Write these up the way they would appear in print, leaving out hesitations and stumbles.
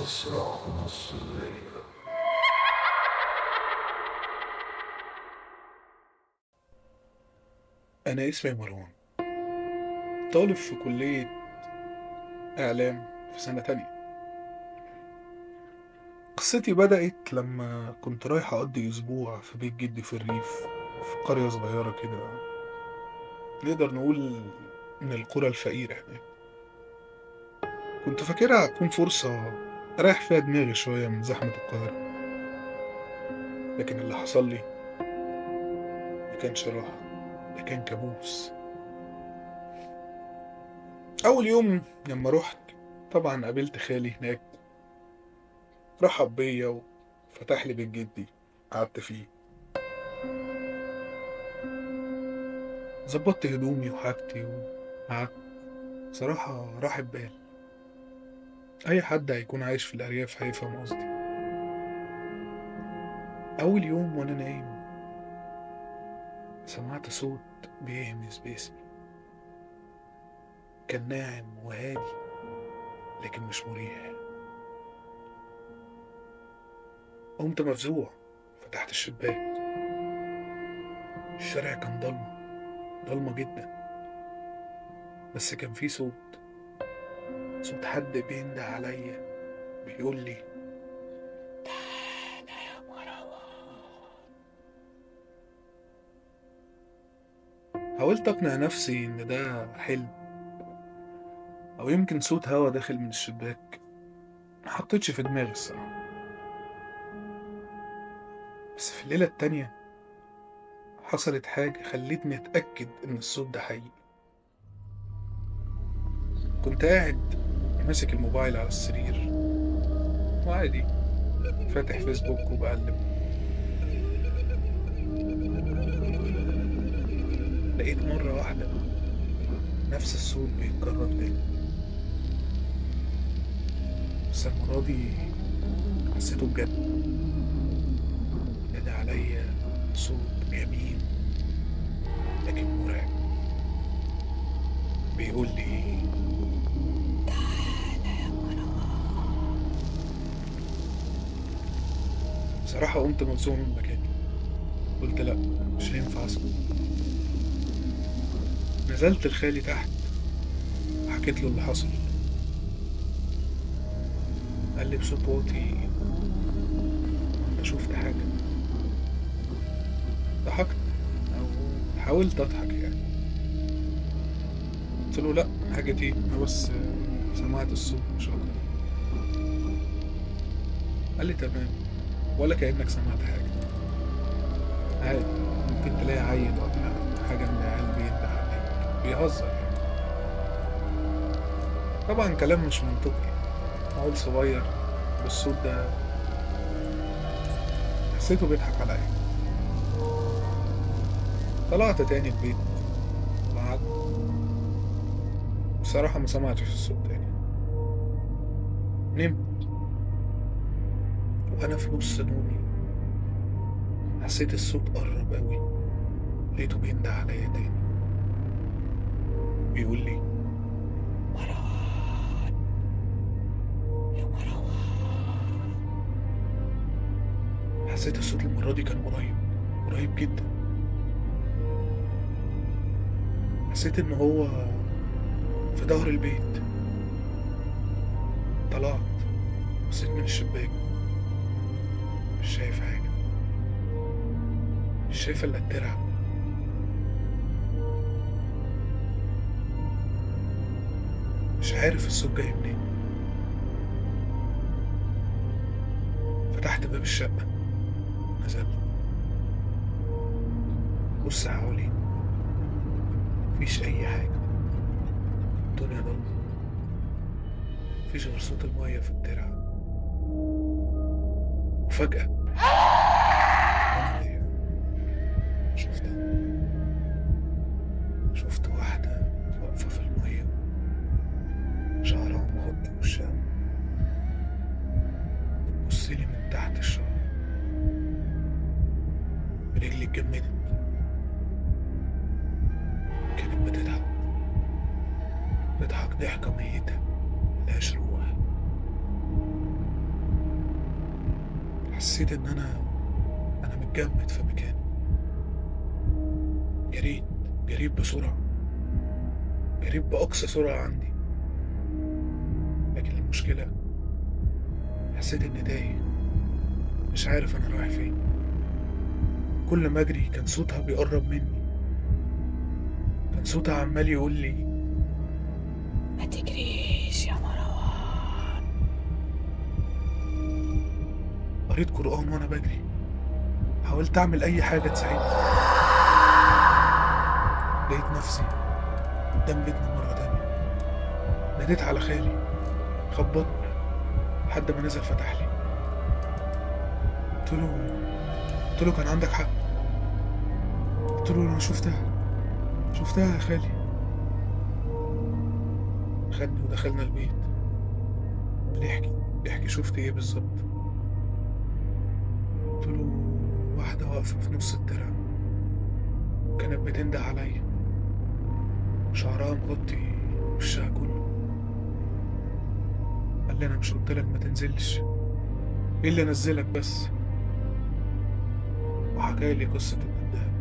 صراع نص الليل. أنا اسمي مروان، طالب في كلية إعلام في سنة تانية. قصتي بدأت لما كنت رايح أقضي أسبوع في بيت جدي في الريف، في قرية صغيرة كده، نقدر نقول من القرى الفقيرة هناك. كنت فاكرها هتكون فرصة أريح فيها دماغي شوية من زحمة القاهرة، لكن اللي حصل لي ما كانش راحة، ده كان كابوس. أول يوم لما رحت طبعا قابلت خالي هناك، رحب بيا وفتح لي بيت جدي، قعدت فيه، ظبطت هدومي وحاجتي وقعدت. بصراحة راحة بال، أي حد هيكون عايش في الأرياف هيفهم قصدي. أول يوم وأنا نايم سمعت صوت بيهمس باسمي، كان ناعم وهادي لكن مش مريح. قمت مفزوع، فتحت الشباك. الشارع كان ضلمة، ضلمة جدا، بس كان في صوت، صوت حد بينده عليا، بيقول لي تعالى يا مروان. حاولت أقنع نفسي إن ده حلم، أو يمكن صوت هوا داخل من الشباك. ما حطيتش في دماغي الصراحة. بس في الليلة التانية حصلت حاجة خلتني أتأكد إن الصوت ده حقيقي. كنت قاعد ماسك الموبايل على السرير وعادي فاتح فيسبوك وبقلب، لقيت مرة واحدة نفس الصوت بيتكرر تاني، بس المرة دي حسيته بجد، نادى عليا صوت جميل لكن مرعب، بيقول لي تعالى يا مروان. بصراحة قمت مفزوع من مكاني، قلت لأ، مش هينفع أسكت. نزلت لخالي تحت وحكيت له اللي حصل. قال لي بصوت واطي أنا شفت حاجة. ضحكت أو حاولت أضحك يعني، قلت له لأ، حاجة إيه، أنا بس سمعت الصوت مش أكتر. قال لي تمام، ولا كأنك سمعت حاجة، عادي، ممكن تلاقي عيل ولا حاجة من العيال بينده عليك، بيهزر يعني. طبعا كلام مش منطقي، عيل صغير بالصوت ده، حسيته بيضحك عليا. طلعت تاني البيت وقعدت، بصراحة ما سمعتش الصوت تاني. نمت، وأنا في نص نومي حسيت الصوت قرب أوي، لقيته بينده عليا تاني، بيقول لي مروان، يا مروان. حسيت الصوت المرة دي كان قريب، قريب جدا. حسيت إن هو في ظهر البيت. طلعت، بصيت من الشباك، مش شايف حاجة، مش شايف إلا الترعة. مش عارف الصوت جاي منين. فتحت باب الشقة، نزلت، بص حوالي، مفيش أي حاجة، الدنيا ضلمة، مفيش غير صوت المية في الترعة. وفجأة وأنا واقف شفتها، شفت واحدة واقفة في المية، شعرها مغطي وشها، بتبصلي من تحت الشعر. رجلي اتجمدت، كانت بتضحك، بتضحك ضحكة ميتة ملهاش روح. حسيت ان انا متجمد في مكاني. جريت، جريت بسرعة، جريت بأقصى سرعة عندي. لكن المشكلة حسيت اني تايه، مش عارف انا رايح فين. كل ما اجري كان صوتها بيقرب مني، كان صوتها عمال يقول لي ما تجريش يا مروان. قريت قرآن وانا بجري، حاولت اعمل اي حاجة تساعدني. لقيت نفسي قدام بيتنا مرة تانية. ناديت على خالي، خبطت لحد ما نزل فتح لي. قلت له قلت له كان عندك حق. قلت له انا شفتها يا خالي. خدني ودخلنا البيت. بيحكي شفت ايه بالظبط. قلت له واحدة واقفة في نص الترعة، كانت بتنده عليا، شعرها مغطي وشها كله. قال لي انا مش قلت لك ما تنزلش؟ ايه اللي نزلك بس؟ وحكى لي قصة النداهة.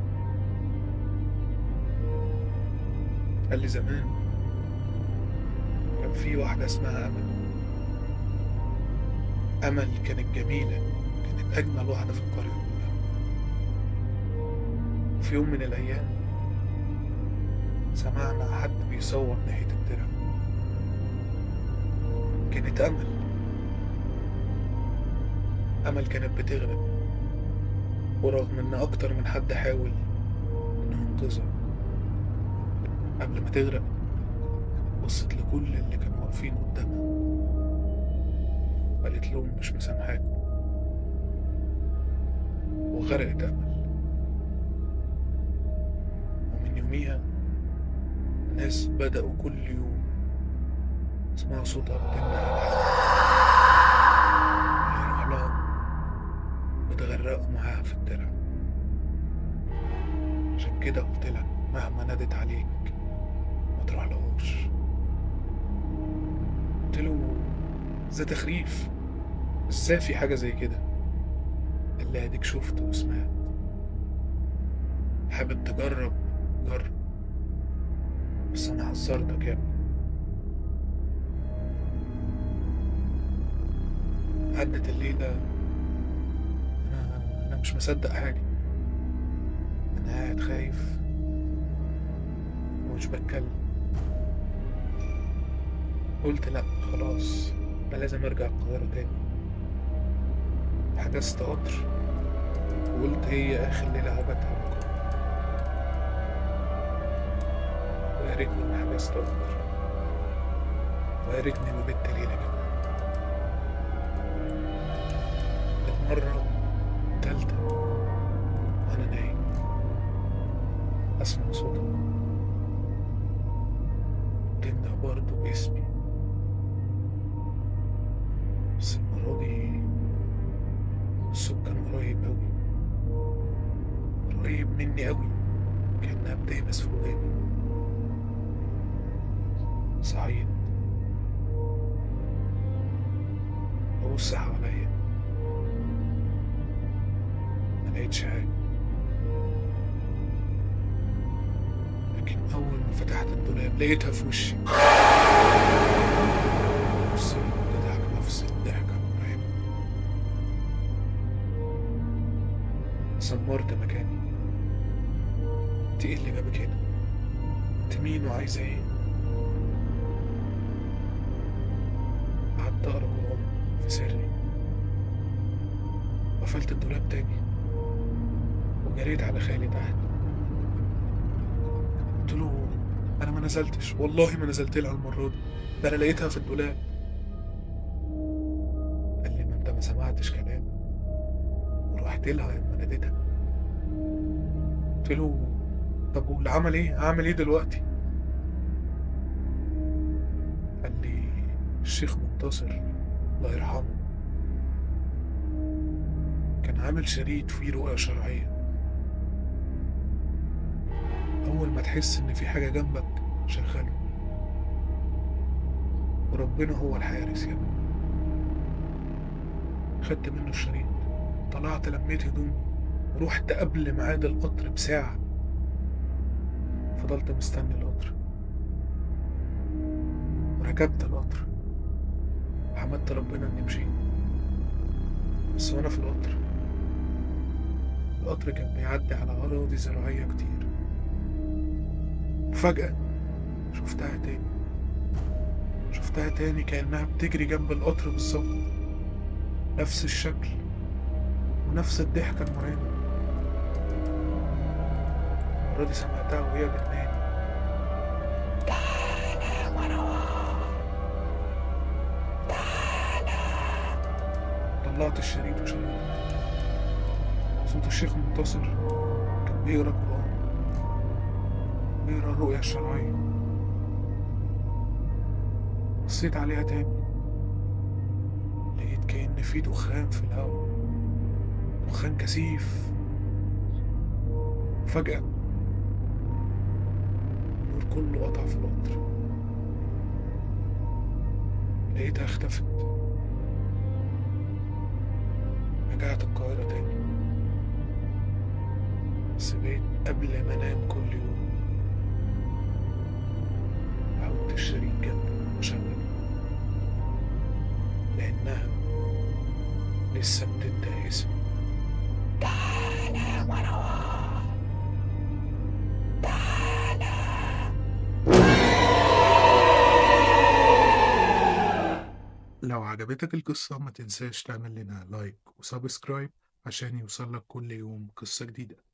قال لي زمان كان في واحدة اسمها أمل. أمل كانت جميلة، كانت أجمل واحدة في القرية كلها. وفي يوم من الأيام سمعنا حد بيصوت ناحية الترعة. كانت أمل كانت بتغرق، ورغم إن أكتر من حد حاول إنه ينقذها، قبل ما تغرق بصت لكل اللي كانوا واقفين قدامها وقالت لهم مش مسامحاكم، وغرقت أمل. ومن يوميها الناس بدأوا كل يوم يسمعوا صوتها بتنده على حد، يروح لها وتغرقوا معاها في الترعة. عشان كده قلت لك مهما نادت عليك ما تروحلهوش. قلت له ده تخريف، ازاي في حاجة زي كده؟ اللي اديك شفت وسمعت. حابب تجرب؟ جرب، بس انا حذرتك يا ابني. عدت الليلة، انا مش مصدق حاجة. انا قاعد خايف ومش بتكلم. قلت لا خلاص، انا لازم ارجع القاهرة تاني. حجزت قطر وقلت هي اخر ليلة هباتها بكرة. ويا ريتني ما حجزت قطر، ويا ريتني ما بت ليلة كمان. المرة التالتة وانا نايم اسمع صوتها تنده برضه باسمي، بس المرة دي الصوت كان قريب أوي، قريب مني أوي، كأنها بتهمس في وداني. صحيت ببص حواليا، ملقتش حاجة. لكن أول ما فتحت الدولاب لقيتها في وشي. بصيت تضحك نفس الضحكة المرعبة. سمرت مكاني. انت ايه اللي جابك هنا؟ انت مين وعايزة ايه؟ قعدت أقرأ قرآن في سري. قفلت الدولاب تاني وجريت على خالي تحت. قلت له انا ما نزلتش، والله ما نزلت لها المرة دي، ده انا لقيتها في الدولاب. قال لي ما انت ما سمعتش كلامي ورحت لها لما ناديتها. قلت له طب واللي عمل ايه؟ هعمل ايه دلوقتي؟ قال لي الشيخ منتصر الله يرحمه كان عامل شريط فيه رؤية شرعية. أول ما تحس إن في حاجة جنبك شغله، وربنا هو الحارس يا ابني. خدت منه الشريط طلعت لميت هدومي ورحت قبل ميعاد القطر بساعة. فضلت مستني القطر وركبت القطر. حمدت ربنا إني مشيت. بس وأنا في القطر كان بيعدي على أراضي زراعية كتير. وفجأة شفتها تاني. شفتها تاني كأنها بتجري جنب القطر بالظبط. نفس الشكل ونفس الضحكة المرعبة. المرة دي سمعتها وهي بتنادي. تعالى يا مروان، تعالى. طلعت الشريط وشغلته. صوت الشيخ منتصر كان بيقرا قرآن، بيقرا الرؤيا الشرعية. بصيت عليها تاني، لقيت كأن في دخان في الهواء، دخان كثيف. فجأة النور كله قطع في القطر. لقيتها اختفت. رجعت القاهرة تاني، بس بقيت قبل ما انام كل يوم احط الشريط جنبي واشغله، لأنها لسه بتنده اسمي. تعالى يا مروان، تعالى. لو عجبتك القصة ما تنساش تعمل لنا لايك وسبسكرايب عشان يوصلك كل يوم قصة جديدة.